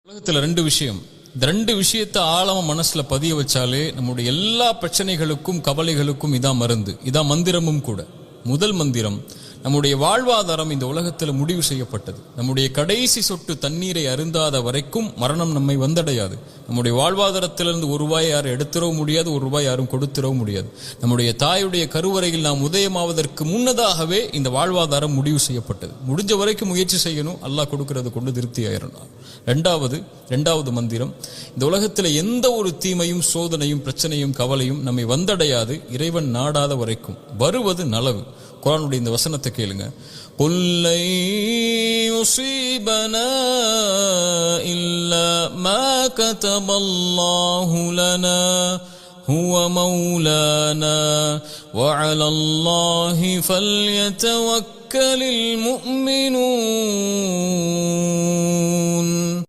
உலகத்துல இந்த ரெண்டு விஷயத்தை ஆழமா மனசுல பதிய வச்சாலே நம்முடைய எல்லா பிரச்சனைகளுக்கும் கவலைகளுக்கும் இதான் மருந்து, இதான் மந்திரமும் கூட. முதல் மந்திரம், நம்முடைய வாழ்வாதாரம் இந்த உலகத்துல முடிவு செய்யப்பட்டது. நம்முடைய கடைசி சொட்டு தண்ணீரை அருந்தாத வரைக்கும் மரணம் நம்மை வந்தடையாது. நம்முடைய வாழ்வாதாரத்திலிருந்து ஒரு ரூபாய் யாரும் எடுத்துறவும் முடியாது, ஒரு ரூபாய் யாரும் கொடுத்துறவும் முடியாது. நம்முடைய தாயுடைய கருவறையில் நாம் உதயமாவதற்கு முன்னதாகவே இந்த வாழ்வாதாரம் முடிவு செய்யப்பட்டது. முடிஞ்ச வரைக்கும் முயற்சி செய்யணும், அல்லாஹ் கொடுக்கறது கொண்டு திருப்தி ஆயிரணும். இரண்டாவது மந்திரம், இந்த உலகத்துல எந்த ஒரு தீமையும் சோதனையும் பிரச்சனையும் கவலையும் நம்மை வந்தடையாது இறைவன் நாடாத வரைக்கும். வருவது நலவு. குர்ஆனுடைய இந்த வசனத்தை கேளுங்க. قُلْ لَنْ يُصِيبَنَا إِلَّا مَا كَتَبَ اللَّهُ لَنَا هُوَ مَوْلَانَا وَعَلَى اللَّهِ فَلْيَتَوَكَّلِ الْمُؤْمِنُونَ.